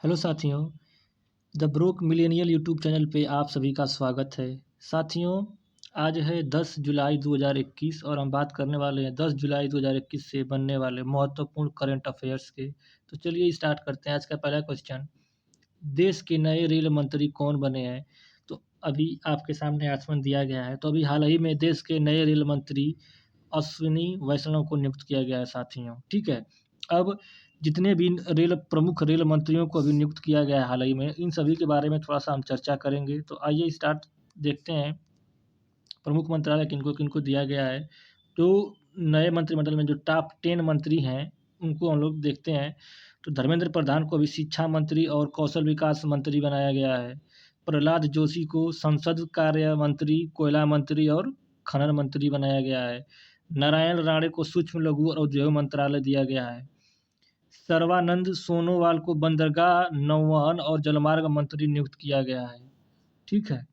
Hello साथियों, the broke millennial YouTube channel पे आप सभी का स्वागत है। साथियों, आज है 10 जुलाई 2021 और हम बात करने वाले हैं 10 जुलाई 2021 से बनने वाले महत्वपूर्ण करंट अफेयर्स के। तो चलिए स्टार्ट करते हैं। आज का पहला क्वेश्चन, देश के नए रेल मंत्री कौन बने हैं? तो अभी आपके सामने आंसर दिया गया है। तो अभी हाल ही में देश के नए रेल मंत्री अश्विनी वैष्णव को नियुक्त किया गया है साथियों। ठीक है, अब जितने भी प्रमुख रेल मंत्रियों को अभी नियुक्त किया गया है हाल ही में, इन सभी के बारे में थोड़ा सा हम चर्चा करेंगे। तो आइए स्टार्ट देखते हैं प्रमुख मंत्रालय किनको किनको दिया गया है। तो नए मंत्रिमंडल में जो टॉप 10 मंत्री हैं उनको हम लोग देखते हैं। तो धर्मेंद्र प्रधान को अभी शिक्षा मंत्री और कौशल विकास मंत्री बनाया गया है। प्रहलाद जोशी को संसद कार्य मंत्री, कोयला मंत्री और खनन मंत्री बनाया गया है। नारायण राणे को सूक्ष्म लघु और उद्योग मंत्रालय दिया गया है। सर्बानंद सोनोवाल को बंदरगाह, नौवहन और जलमार्ग मंत्री नियुक्त किया गया है। ठीक है,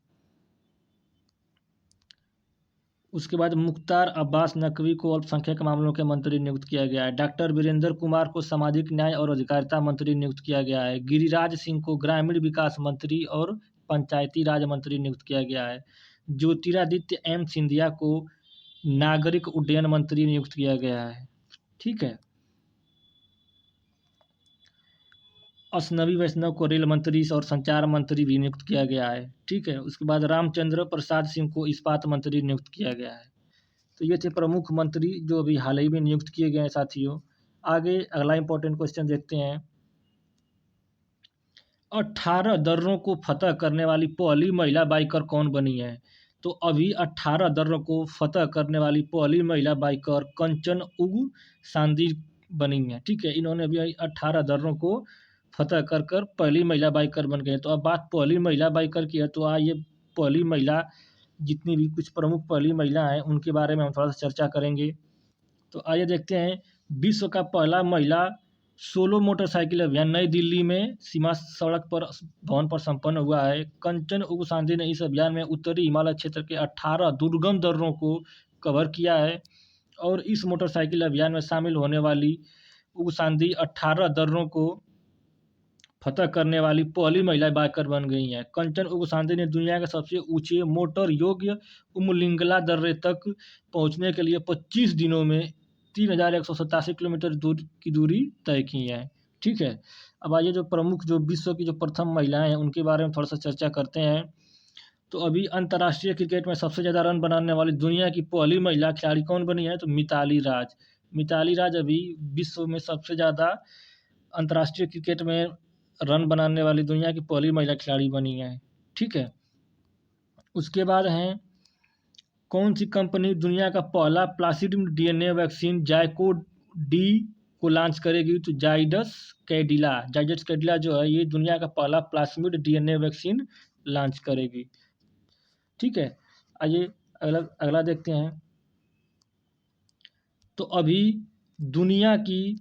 उसके बाद मुख्तार अब्बास नकवी को अल्पसंख्यक मामलों के मंत्री नियुक्त किया गया है। डॉक्टर वीरेंद्र कुमार को सामाजिक न्याय और अधिकारिता मंत्री नियुक्त किया गया है। गिरिराज सिंह को ग्रामीण विकास मंत्री और पंचायती राज मंत्री नियुक्त किया गया है। ज्योतिरादित्य एम सिंधिया को नागरिक उड्डयन मंत्री नियुक्त किया गया है। ठीक है, अश्विनी वैष्णव को रेल मंत्री और संचार मंत्री भी नियुक्त किया गया है। ठीक है, उसके बाद रामचंद्र प्रसाद सिंह को इस्पात मंत्री नियुक्त किया गया है। तो ये थे प्रमुख मंत्री जो अभी हाल ही में नियुक्त किए गए हैं साथियों। आगे अगला इंपॉर्टेंट क्वेश्चन देखते हैं। 18 दर्रों को फतह करने वाली पहली महिला बाइकर कौन बनी है? तो अभी 18 दर्रों को फतह करने वाली पहली महिला बाइकर कंचन उग सांदी बनी है। ठीक है, इन्होंने अभी 18 दर्रों को फतह कर कर पहली महिला बाइकर बन गए। तो अब बात पहली महिला बाइकर की है, तो आइए पहली महिला, जितनी भी कुछ प्रमुख पहली महिला हैं उनके बारे में हम थोड़ा सा चर्चा करेंगे। तो आइए देखते हैं। विश्व का पहला महिला सोलो मोटरसाइकिल अभियान नई दिल्ली में सीमा सड़क पर भवन पर संपन्न हुआ है। कंचन उगसांदी ने इस अभियान में उत्तरी हिमालय क्षेत्र के 18 दुर्गम दर्रों को कवर किया है और इस मोटरसाइकिल अभियान में शामिल होने वाली उगसांदी 18 दर्रों को फतह करने वाली पहली महिला बाइकर बन गई हैं। कंचन उगसांदी ने दुनिया के सबसे ऊंचे मोटर योग्य उमलिंगला दर्रे तक पहुंचने के लिए 25 दिनों में 3187 किलोमीटर की दूरी तय की है। ठीक है, अब आइए जो प्रमुख जो विश्व की जो प्रथम महिलाएं हैं उनके बारे में थोड़ा सा चर्चा करते हैं। तो अभी अंतर्राष्ट्रीय क्रिकेट में सबसे ज़्यादा रन बनाने वाली दुनिया की पहली महिला खिलाड़ी कौन बनी है? तो मिताली राज। मिताली राज अभी विश्व में सबसे ज़्यादा अंतर्राष्ट्रीय क्रिकेट में रन बनाने वाली दुनिया की पहली महिला खिलाड़ी बनी है। ठीक है, उसके बाद हैं कौन सी कंपनी दुनिया का पहला प्लासिड डीएनए वैक्सीन जायकोड डी को लॉन्च करेगी? तो जाइडस कैडिला जो है ये दुनिया का पहला प्लास्मिड डीएनए वैक्सीन लॉन्च करेगी। ठीक है, आइए अगला अगला देखते हैं। तो अभी दुनिया की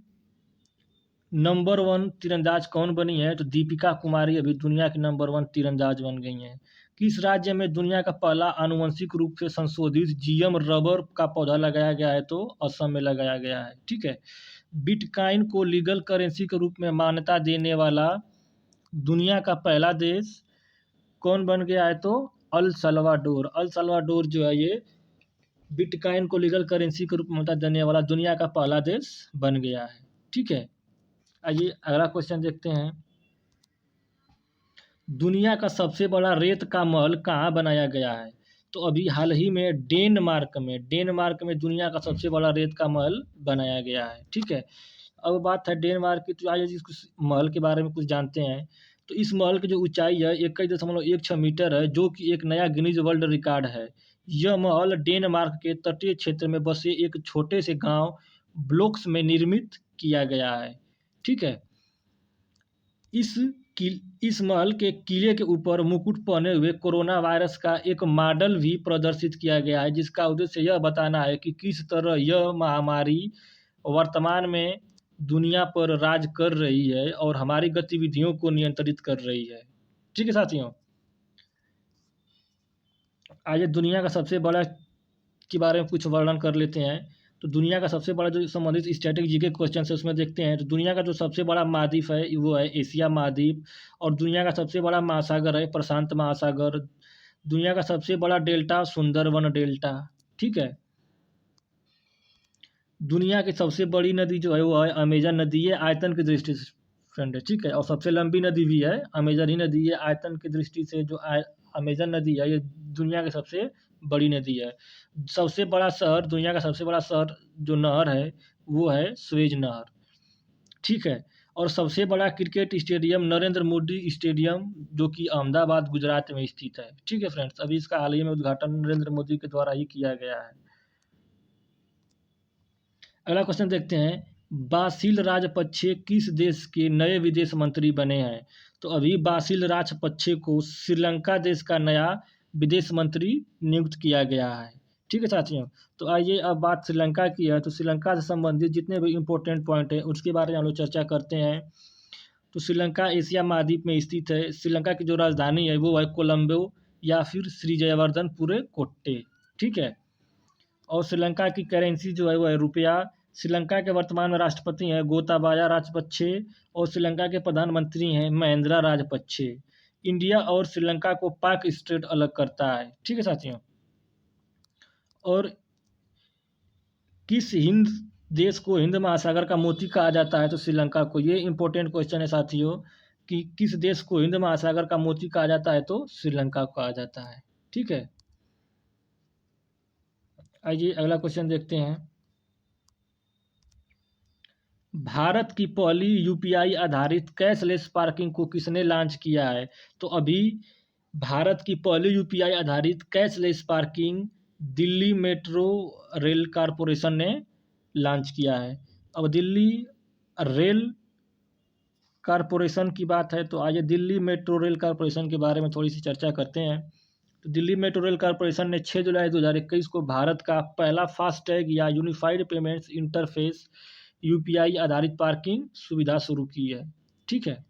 नंबर 1 तीरंदाज कौन बनी है? तो दीपिका कुमारी अभी दुनिया की नंबर 1 तीरंदाज बन गई हैं। किस राज्य में दुनिया का पहला आनुवंशिक रूप से संशोधित जीएम रबर का पौधा लगाया गया है? तो असम में लगाया गया है। ठीक है, बिटकॉइन को लीगल करेंसी के रूप में मान्यता देने वाला दुनिया का पहला देश कौन बन गया है? तो अल सल्वाडोर। अल सल्वाडोर जो है ये बिटकॉइन को लीगल करेंसी के रूप में मान्यता देने वाला दुनिया का पहला देश बन गया है। ठीक है, आइए अगला क्वेश्चन देखते हैं। दुनिया का सबसे बड़ा रेत का महल कहाँ बनाया गया है? तो अभी हाल ही में डेनमार्क में दुनिया का सबसे बड़ा रेत का महल बनाया गया है। ठीक है, अब बात है डेनमार्क की, तो आइए इस महल के बारे में कुछ जानते हैं। तो इस महल की जो ऊंचाई है 21.16 मीटर है, जो कि एक नया गिनीज वर्ल्ड रिकॉर्ड है। यह महल डेनमार्क के तटीय क्षेत्र में बसे एक छोटे से गांव ब्लोक्स में निर्मित किया गया है। ठीक है, इस महल के किले के ऊपर मुकुट पहने हुए कोरोना वायरस का एक मॉडल भी प्रदर्शित किया गया है, जिसका उद्देश्य यह बताना है कि किस तरह यह महामारी वर्तमान में दुनिया पर राज कर रही है और हमारी गतिविधियों को नियंत्रित कर रही है। ठीक है साथियों, आइए दुनिया का सबसे बड़ा के बारे में कुछ वर्णन कर लेते हैं। तो दुनिया का सबसे बड़ा जो संबंधित स्टैटिक जीके क्वेश्चन है उसमें देखते हैं। तो दुनिया का जो सबसे बड़ा महाद्वीप है वो है एशिया महाद्वीप, और दुनिया का सबसे बड़ा महासागर है प्रशांत महासागर। दुनिया का सबसे बड़ा डेल्टा सुंदरवन डेल्टा। ठीक है। दुनिया की सबसे बड़ी नदी जो है वो है अमेजन नदी है, आयतन की दृष्टि से फ्रेंड है। ठीक है। और सबसे लंबी नदी भी है अमेजन ही नदी है, आयतन की दृष्टि से जो अमेजन नदी है ये दुनिया की सबसे बड़ी नदी है। सबसे बड़ा शहर, दुनिया का सबसे बड़ा शहर जो नहर है वो है स्वेज नहर। ठीक है। और सबसे बड़ा cricket stadium Narendra Modi stadium जो कि अहमदाबाद गुजरात में स्थित है। ठीक है फ्रेंड्स, अभी इसका हाल ही में उद्घाटन नरेंद्र मोदी के द्वारा ही किया गया है। अगला क्वेश्चन देखते हैं, बासिल राजपक्षे किस देश के नए विदेश मंत्री बने हैं? तो अभी बासिल राजपक्षे को श्रीलंका देश का नया विदेश मंत्री नियुक्त किया गया है। ठीक है साथियों। तो आइए अब बात श्रीलंका की है। तो श्रीलंका से संबंधित जितने भी इंपॉर्टेंट पॉइंट हैं उसके बारे में हम लोग चर्चा करते हैं। तो श्रीलंका एशिया महाद्वीप में स्थित है। श्रीलंका की जो राजधानी है वो है कोलंबो या फिर श्री जयवर्धनपुरे कोट्टे। ठीक है। और श्रीलंका की करेंसी जो है वो है रुपया। श्रीलंका के वर्तमान में राष्ट्रपति हैं गोताबाया राजपक्षे, और श्रीलंका के प्रधानमंत्री हैं महेंद्रा राजपक्षे। इंडिया और श्रीलंका को पाक स्टेट अलग करता है। ठीक है साथियों। और किस हिंद देश को हिंद महासागर का मोती कहा जाता है? तो श्रीलंका को। ये इंपॉर्टेंट क्वेश्चन है साथियों कि किस देश को हिंद महासागर का मोती कहा जाता है? तो श्रीलंका को कहा जाता है। ठीक है। आइए अगला क्वेश्चन देखते हैं, भारत की पहली यूपीआई आधारित कैशलेस पार्किंग को किसने लॉन्च किया है? तो अभी भारत की पहली यूपीआई आधारित cashless parking Delhi metro rail corporation ने लॉन्च किया है। अब दिल्ली रेल कारपोरेशन की बात है तो आइए दिल्ली मेट्रो रेल कारपोरेशन के बारे में थोड़ी सी चर्चा करते हैं। तो दिल्ली मेट्रो रेल कारपोरेशन ने 6 जुलाई 2021 को भारत का पहला फास्टैग या यूनिफाइड पेमेंट्स इंटरफेस यूपीआई आधारित पार्किंग सुविधा शुरू की है। ठीक है।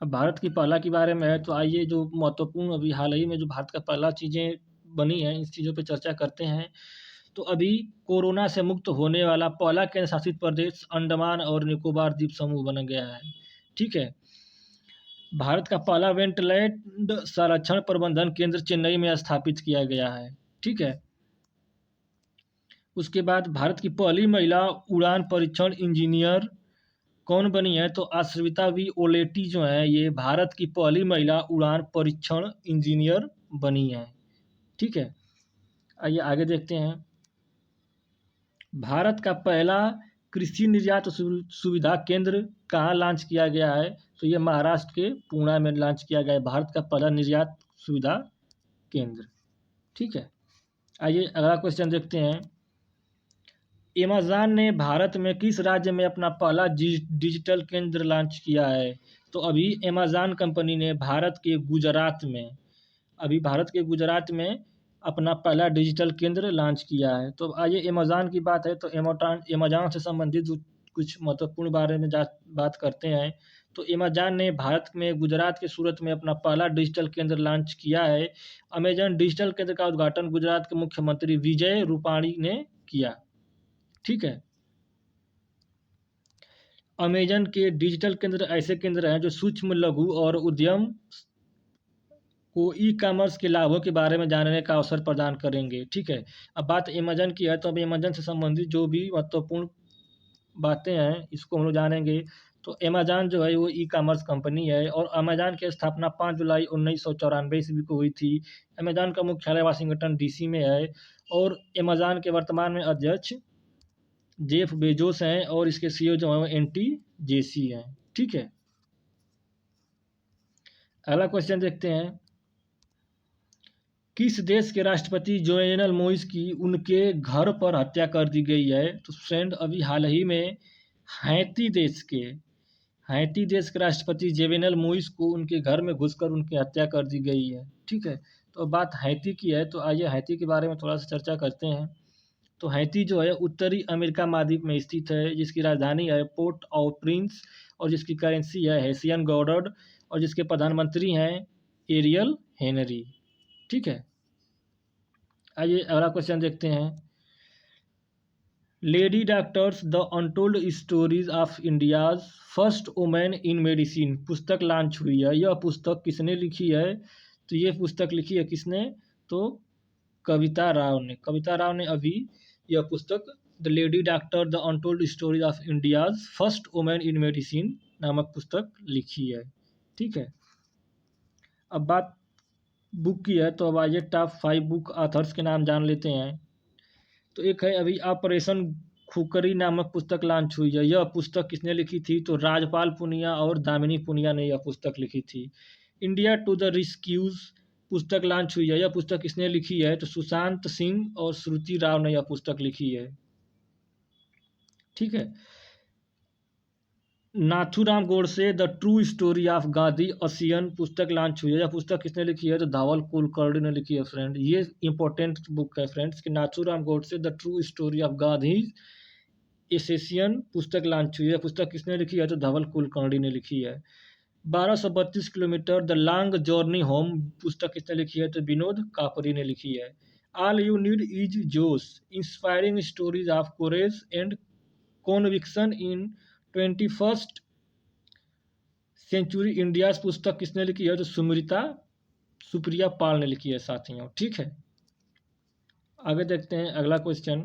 अब भारत की पहला के बारे में है तो आइए जो महत्वपूर्ण अभी हाल ही में जो भारत का पहला चीज़ें बनी हैं इस चीज़ों पे चर्चा करते हैं। तो अभी कोरोना से मुक्त होने वाला पहला केंद्र शासित प्रदेश अंडमान और निकोबार द्वीप समूह बन गया है। ठीक है। भारत का पहला वेंटलैंड संरक्षण प्रबंधन केंद्र चेन्नई में स्थापित किया गया है। ठीक है। उसके बाद भारत की पहली महिला उड़ान परीक्षण इंजीनियर कौन बनी है? तो आश्रिता वी ओलेटी जो है ये भारत की पहली महिला उड़ान परीक्षण इंजीनियर बनी है। ठीक है। आइए आगे देखते हैं, भारत का पहला कृषि निर्यात सुविधा केंद्र कहाँ लॉन्च किया गया है? तो ये महाराष्ट्र के पुणे में लॉन्च किया गया है भारत का पहला निर्यात सुविधा केंद्र। ठीक है। आइए अगला क्वेश्चन देखते हैं, अमेज़न ने भारत में किस राज्य में अपना पहला डिजिटल केंद्र लॉन्च किया है? तो अभी अमेज़न कंपनी ने भारत के गुजरात में अपना पहला डिजिटल केंद्र लॉन्च किया है। तो आइए अमेज़न की बात है तो अमेज़न से संबंधित कुछ महत्वपूर्ण बारे में बात करते हैं। तो अमेज़न ने भारत में गुजरात के सूरत में अपना पहला डिजिटल केंद्र लॉन्च किया है। अमेज़न डिजिटल केंद्र का उद्घाटन गुजरात के मुख्यमंत्री विजय रूपाणी ने किया। ठीक है। अमेज़न के डिजिटल केंद्र ऐसे केंद्र हैं जो सूक्ष्म लघु और उद्यम को ई कॉमर्स के लाभों के बारे में जानने का अवसर प्रदान करेंगे। ठीक है। अब बात अमेज़न की है तो अभी अमेज़न से संबंधित जो भी महत्वपूर्ण बातें हैं इसको हम लोग जानेंगे। तो अमेज़न जो है वो ई कॉमर्स कंपनी है और अमेज़न की स्थापना 5 जुलाई 1994 ईस्वी को हुई थी। अमेज़न का मुख्यालय वाशिंगटन डीसी में है और अमेज़न के वर्तमान में अध्यक्ष जेफ बेजोस हैं और इसके सीईओ जो हैं वो एंटी जेसी हैं। ठीक है। अगला क्वेश्चन देखते हैं, किस देश के राष्ट्रपति जोवेनल मोइस की उनके घर पर हत्या कर दी गई है? तो फ्रेंड अभी हाल ही में हैती देश के राष्ट्रपति जोवेनल मोइस को उनके घर में घुसकर उनकी हत्या कर दी गई है। ठीक है। तो बात हैती की है तो आइए हैती के बारे में थोड़ा सा चर्चा करते हैं। तो हैती जो है उत्तरी अमेरिका महाद्वीप में स्थित है, जिसकी राजधानी है पोर्ट ऑ प्रिंस और जिसकी करेंसी है हेसियन गॉर्डर्ड और जिसके प्रधानमंत्री हैं एरियल हेनरी। ठीक है। आइए अगला क्वेश्चन देखते हैं, lady doctors the untold stories of India's first women in medicine पुस्तक लॉन्च हुई है। यह पुस्तक किसने लिखी है? तो ये पुस्तक लिखी है किसने? तो कविता राव ने। कविता राव ने अभी यह पुस्तक the lady doctor the untold stories of India's first women in medicine नामक पुस्तक लिखी है। ठीक है, अब बात बुक की है तो अब आइए टॉप 5 बुक ऑथर्स के नाम जान लेते हैं। तो एक है अभी ऑपरेशन खुकरी नामक पुस्तक लॉन्च हुई है। यह पुस्तक किसने लिखी थी? तो राजपाल पुनिया और दामिनी पुनिया ने यह पुस्तक लिखी थी। इंडिया टू द रिस्क्यूज पुस्तक लॉन्च हुई है। यह पुस्तक किसने लिखी है? तो सुशांत सिंह और श्रुति राव ने यह पुस्तक लिखी है। ठीक है, Nathuram Godse the true story of Gandhi assassin पुस्तक लॉन्च हुई है। यह पुस्तक किसने लिखी है? तो धावल कुलकर्णी ने लिखी है फ्रेंड। ये इंपॉर्टेंट बुक है फ्रेंड्स कि Nathuram Godse the true story of Gandhi assassin पुस्तक लॉन्च हुई है। पुस्तक किसने लिखी है? तो धवल कुलकर्णी ने लिखी है। 1232 kilometre the long journey home पुस्तक किसने लिखी है? तो विनोद कापरी ने लिखी है। All you need is josh inspiring stories of courage and conviction in 21st century India's पुस्तक किसने लिखी है? तो सुप्रिया पाल ने लिखी है साथियों। ठीक है, आगे देखते हैं अगला question.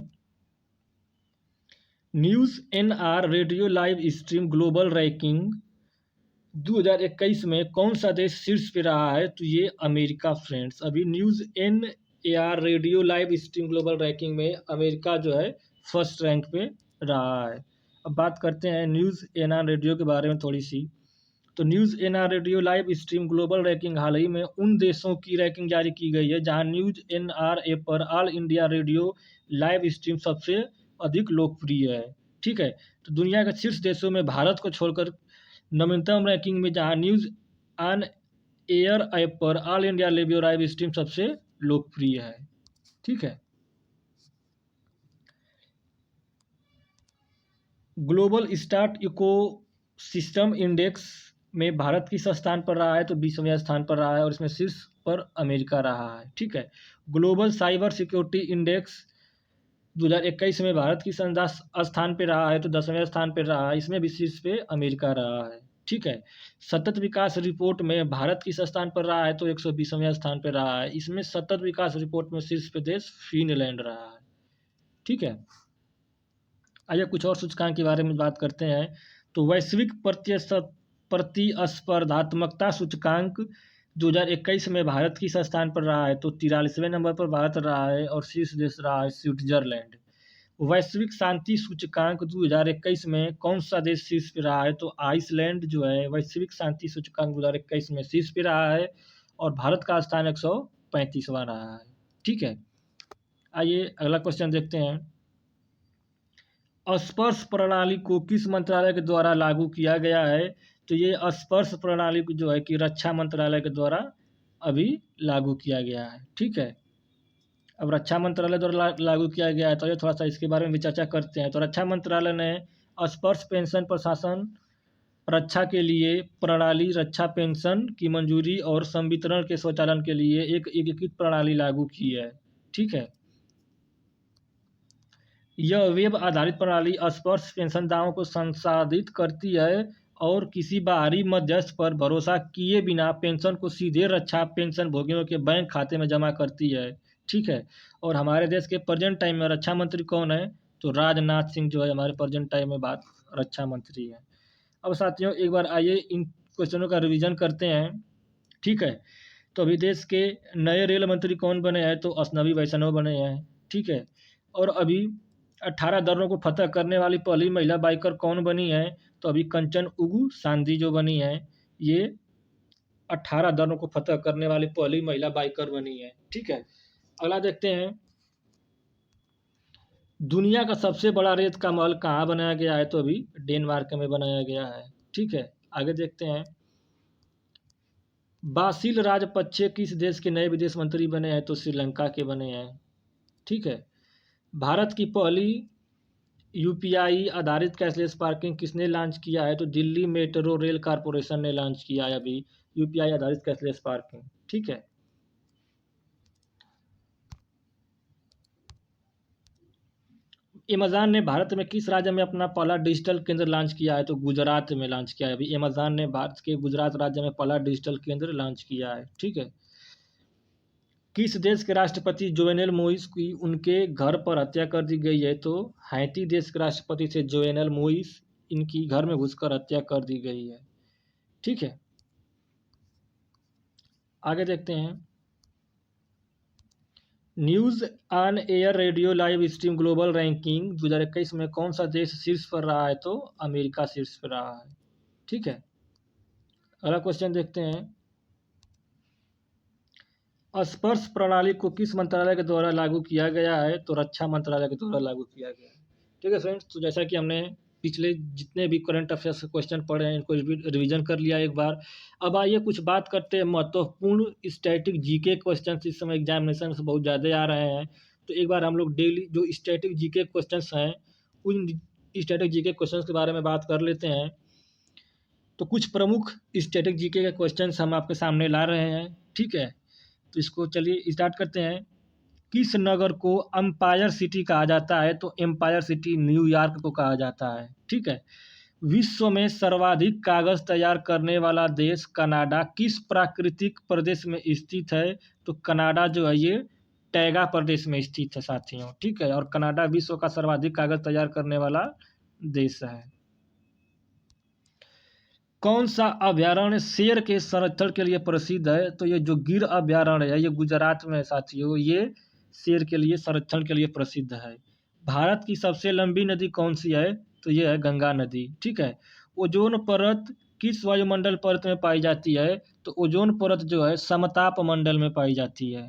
News NR radio live stream global ranking 2021 में कौन सा देश शीर्ष पे रहा है? तो ये अमेरिका फ्रेंड्स। अभी news NR radio live stream global ranking में अमेरिका जो है फर्स्ट रैंक पे रहा है। अब बात करते हैं न्यूज़ एनआर रेडियो के बारे में थोड़ी सी। तो news NR radio live stream global ranking हाल ही में उन देशों की रैंकिंग जारी की गई है जहां न्यूज़ एनआर ऐप पर all India radio live stream सबसे अधिक लोकप्रिय है। ठीक है, तो दुनिया के शीर्ष देशों में भारत को छोड़कर नवीनतम रैंकिंग में जहां न्यूज़ ऑन एयर ऐप पर all India radio live stream सबसे लोकप्रिय है। ठीक है, global start ecosystem index में भारत किस स्थान पर रहा है? तो 20वें स्थान पर रहा है और इसमें शीर्ष पर अमेरिका रहा है। ठीक है, ग्लोबल साइबर सिक्योरिटी इंडेक्स 2021 में भारत किस स्थान पर रहा है? तो 10वें स्थान पर रहा है, इसमें भी शीर्ष पे अमेरिका रहा है। ठीक है, सतत विकास रिपोर्ट में भारत किस स्थान पर रहा है? तो 120वें स्थान पर रहा है, इसमें सतत विकास रिपोर्ट में शीर्ष पे देश फिनलैंड रहा है। ठीक है, आइए कुछ और सूचकांक के बारे में बात करते हैं। तो वैश्विक प्रतिस्पर्धात्मकता सूचकांक 2021 में भारत किस स्थान पर रहा है? तो 43वें नंबर पर भारत रहा है और शीर्ष देश रहा है स्विट्जरलैंड। वैश्विक शांति सूचकांक 2021 में कौन सा देश शीर्ष पे रहा है? तो आइसलैंड जो है वैश्विक शांति सूचकांक 2021 में शीर्ष पे रहा है और भारत का स्थान 135वां रहा है। ठीक है, आइए अगला क्वेश्चन देखते हैं। स्पर्श प्रणाली को किस मंत्रालय के द्वारा लागू किया गया है? तो ये स्पर्श प्रणाली को जो है कि रक्षा मंत्रालय के द्वारा अभी लागू किया गया है। ठीक है, अब रक्षा मंत्रालय द्वारा लागू किया गया है तो ये थोड़ा सा इसके बारे में भी चर्चा करते हैं। तो रक्षा मंत्रालय ने स्पर्श पेंशन प्रशासन रक्षा के लिए प्रणाली रक्षा पेंशन की मंजूरी और संवितरण के स्वचालन के लिए एक एकीकृत प्रणाली लागू की है। ठीक है, यह वेब आधारित प्रणाली स्पर्श पेंशन दावों को संसाधित करती है और किसी बाहरी मध्यस्थ पर भरोसा किए बिना पेंशन को सीधे रक्षा पेंशन भोगियों के बैंक खाते में जमा करती है। ठीक है, और हमारे देश के प्रेजेंट टाइम में रक्षा मंत्री कौन है? तो राजनाथ सिंह जो है हमारे प्रेजेंट टाइम में बात रक्षा मंत्री है। अब साथियों एक बार आइए इन क्वेश्चनों का रिवीजन करते हैं। ठीक है, तो अभी देश के नए रेल मंत्री कौन बने हैं? तो अश्विनी वैष्णव बने हैं। ठीक है, और अभी 18 दर्रों को फतह करने वाली पहली महिला बाइकर कौन बनी है? तो अभी कंचन उगू सांधी जो बनी है ये 18 दर्रों को फतह करने वाली पहली महिला बाइकर बनी है। ठीक है, अगला देखते हैं। दुनिया का सबसे बड़ा रेत का महल कहाँ बनाया गया है? तो अभी डेनमार्क में बनाया गया है। ठीक है, आगे देखते हैं। बासिल राजपक्षे किस देश के नए विदेश मंत्री बने हैं? तो श्रीलंका के बने हैं। ठीक है, भारत की पहली यूपीआई आधारित कैशलेस पार्किंग किसने लॉन्च किया है? तो दिल्ली मेट्रो रेल कॉरपोरेशन ने लॉन्च किया है अभी यूपीआई आधारित कैशलेस पार्किंग। ठीक है, अमेज़न ने भारत में किस राज्य में अपना पहला डिजिटल केंद्र लॉन्च किया है? तो गुजरात में लॉन्च किया है। अभी अमेज़न ने भारत के गुजरात राज्य में पहला डिजिटल केंद्र लॉन्च किया है। ठीक है। किस देश के राष्ट्रपति जोवेनेल मोइस की उनके घर पर हत्या कर दी गई है? तो हैती देश के राष्ट्रपति से जोवेनेल मोइस इनकी घर में घुसकर हत्या कर दी गई है। ठीक है। आगे देखते हैं। News on air radio live stream global ranking 2021 में कौन सा देश शीर्ष पर रहा है? तो अमेरिका शीर्ष पर रहा है। ठीक है। अगला क्वेश्चन देखते हैं। स्पर्श प्रणाली को किस मंत्रालय के द्वारा लागू किया गया है? तो रक्षा मंत्रालय के द्वारा लागू किया गया है। ठीक है फ्रेंड्स, तो जैसा कि हमने पिछले जितने भी करंट अफेयर्स के क्वेश्चन पढ़े हैं इनको रिवीजन कर लिया एक बार। अब आइए कुछ बात करते हैं महत्वपूर्ण स्टैटिक जीके क्वेश्चन इस समय एग्जामिनेशन से बहुत ज़्यादा आ रहे हैं। तो एक बार हम लोग डेली जो स्टैटिक जीके क्वेश्चन हैं उन स्टैटिक जीके क्वेश्चन के बारे में बात कर लेते हैं। तो कुछ प्रमुख स्टैटिक जीके के क्वेश्चन हम आपके सामने ला रहे हैं। ठीक है, तो इसको चलिए स्टार्ट करते हैं। किस नगर को एम्पायर सिटी कहा जाता है? तो एम्पायर सिटी न्यूयॉर्क को कहा जाता है। ठीक है। विश्व में सर्वाधिक कागज तैयार करने वाला देश कनाडा किस प्राकृतिक प्रदेश में स्थित है? तो कनाडा जो है ये टैगा प्रदेश में स्थित है साथियों। ठीक है, और कनाडा विश्व का सर्वाधिक कागज तैयार करने वाला देश है। कौन सा अभ्यारण्य शेर के संरक्षण के लिए प्रसिद्ध है? तो ये जो गिर अभ्यारण्य है ये गुजरात में है साथियों, ये शेर के लिए संरक्षण के लिए प्रसिद्ध है। भारत की सबसे लंबी नदी कौन सी है? तो ये है गंगा नदी। ठीक है। ओजोन परत किस वायुमंडल परत में पाई जाती है? तो ओजोन परत जो है समताप मंडल में पाई जाती है।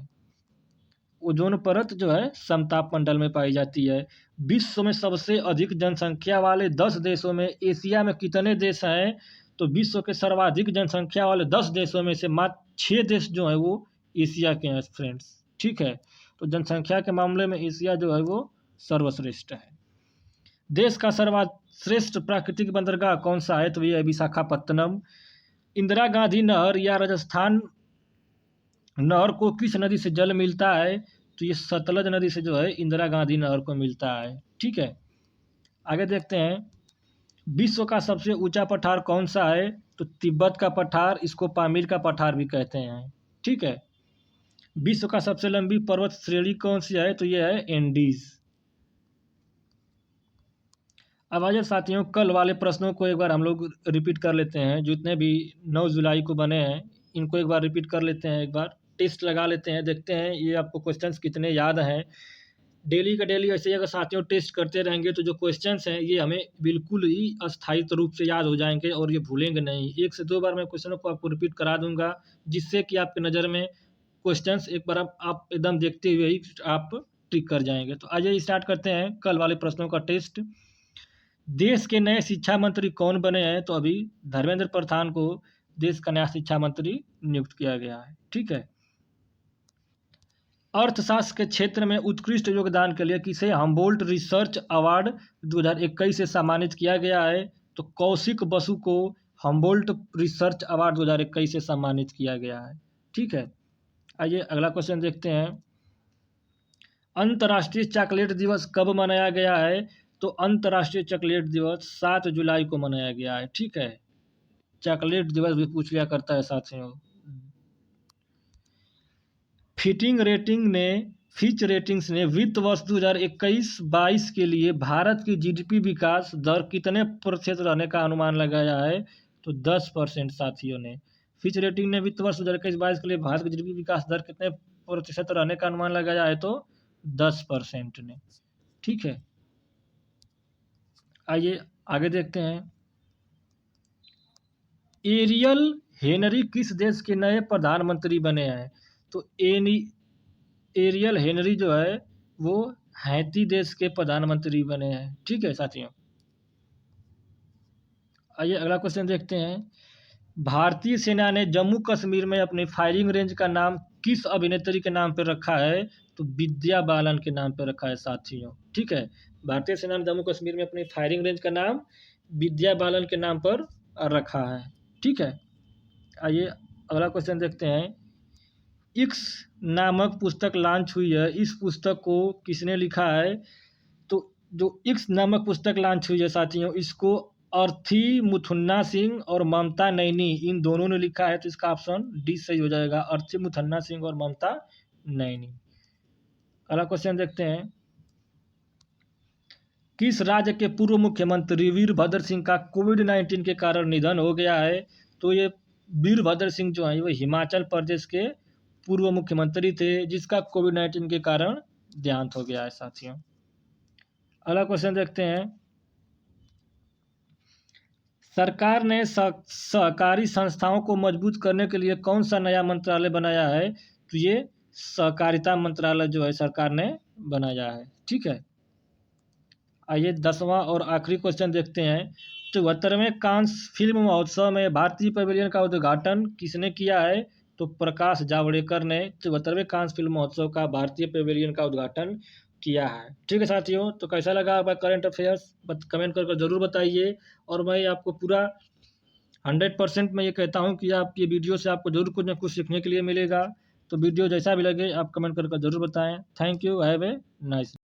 ओजोन परत जो है समताप मंडल में पाई जाती है। विश्व में सबसे अधिक जनसंख्या वाले 10 देशों में एशिया में कितने देश हैं? तो विश्व के सर्वाधिक जनसंख्या वाले 10 देशों में से मात्र 6 देश जो है वो एशिया के हैं फ्रेंड्स। ठीक है, तो जनसंख्या के मामले में एशिया जो है वो सर्वश्रेष्ठ है। देश का सर्वश्रेष्ठ प्राकृतिक बंदरगाह कौन सा है? तो ये है विशाखापत्तनम। इंदिरा गांधी नहर या राजस्थान नहर को किस नदी से जल मिलता है? तो ये सतलज नदी से जो है इंदिरा गांधी नहर को मिलता है। ठीक है, आगे देखते हैं। विश्व का सबसे ऊंचा पठार कौन सा है? तो तिब्बत का पठार, इसको पामीर का पठार भी कहते हैं। ठीक है। विश्व का सबसे लंबी पर्वत श्रेणी कौन सी है? तो ये है एंडीज। अब आइए साथियों कल वाले प्रश्नों को एक बार हम लोग रिपीट कर लेते हैं। जितने भी 9 जुलाई को बने हैं इनको एक बार रिपीट कर लेते हैं, एक बार टेस्ट लगा लेते हैं, देखते हैं ये आपको क्वेश्चंस कितने याद हैं। डेली का डेली ऐसे ही अगर साथियों टेस्ट करते रहेंगे तो जो क्वेश्चंस हैं ये हमें बिल्कुल ही अस्थायी रूप से याद हो जाएंगे और ये भूलेंगे नहीं। 1 से 2 बार मैं क्वेश्चनों को आपको रिपीट करा दूंगा जिससे कि आपकी नज़र में क्वेश्चंस एक बार आप एकदम देखते हुए ही आप टिक कर जाएंगे। तो आइए स्टार्ट करते हैं कल वाले प्रश्नों का टेस्ट। देश के नए शिक्षा मंत्री कौन बने हैं? तो अभी धर्मेंद्र प्रधान को देश का नया शिक्षा मंत्री नियुक्त किया गया है। ठीक है। अर्थशास्त्र के क्षेत्र में उत्कृष्ट योगदान के लिए किसे हम्बोल्ट रिसर्च अवार्ड 2021 से सम्मानित किया गया है? तो कौशिक बसु को हम्बोल्ट रिसर्च अवार्ड 2021 से सम्मानित किया गया है। ठीक है। आइए अगला क्वेश्चन देखते हैं। अंतर्राष्ट्रीय चॉकलेट दिवस कब मनाया गया है? तो अंतर्राष्ट्रीय चॉकलेट दिवस 7 जुलाई को मनाया गया है। ठीक है, चॉकलेट दिवस भी पूछ लिया करता है साथियों। फिच रेटिंग्स ने वित्त वर्ष 2021-22 के लिए भारत की जीडीपी विकास दर कितने प्रतिशत रहने का अनुमान लगाया है? तो 10% साथियों ने। फिच रेटिंग ने वित्त वर्ष 2021-22 के लिए भारत की जीडीपी विकास दर कितने प्रतिशत रहने का अनुमान लगाया है? तो 10% ने। ठीक है, आइए आगे देखते हैं। एरियल हेनरी किस देश के नए प्रधानमंत्री बने हैं? तो एरियल हेनरी जो है वो हैती देश के प्रधानमंत्री बने हैं। ठीक है साथियों, आइए अगला क्वेश्चन देखते हैं। भारतीय सेना ने जम्मू कश्मीर में अपनी फायरिंग रेंज का नाम किस अभिनेत्री के नाम पर रखा है? तो विद्या बालन के नाम पर रखा है साथियों। ठीक है, भारतीय सेना ने जम्मू कश्मीर में अपनी फायरिंग रेंज का नाम विद्या बालन के नाम पर रखा है। ठीक है, आइए अगला क्वेश्चन देखते हैं। इक्स नामक पुस्तक लॉन्च हुई है, इस पुस्तक को किसने लिखा है? तो जो इक्स नामक पुस्तक लॉन्च हुई है साथियों, इसको अर्थी मुथुन्ना सिंह और ममता नैनी इन दोनों ने लिखा है, तो इसका ऑप्शन डी सही हो जाएगा, अर्थी मुथन्ना सिंह और ममता नैनी। अगला क्वेश्चन देखते हैं, किस राज्य के पूर्व मुख्यमंत्री वीरभद्र सिंह का कोविड-19 के कारण निधन हो गया है? तो ये वीरभद्र सिंह जो है वो हिमाचल प्रदेश के पूर्व मुख्यमंत्री थे, जिसका कोविड-19 के कारण देहांत हो गया है साथियों। अगला क्वेश्चन देखते हैं, सरकार ने सहकारी संस्थाओं को मजबूत करने के लिए कौन सा नया मंत्रालय बनाया है? तो ये सहकारिता मंत्रालय जो है सरकार ने बनाया है। ठीक है, आइए 10वां और आखिरी क्वेश्चन देखते हैं, 74वें कांस फिल्म महोत्सव में भारतीय पवेलियन का उद्घाटन किसने किया है? तो प्रकाश जावड़ेकर ने 74वें कांस फिल्म महोत्सव का भारतीय पवेलियन का उद्घाटन किया है। ठीक है साथियों, तो कैसा लगा आपका करंट अफेयर्स कमेंट कर ज़रूर बताइए, और मैं आपको पूरा 100% मैं ये कहता हूँ कि आप ये वीडियो से आपको ज़रूर कुछ ना कुछ सीखने के लिए मिलेगा। तो वीडियो जैसा भी लगे आप कमेंट कर ज़रूर बताएं। Thank you, have a nice.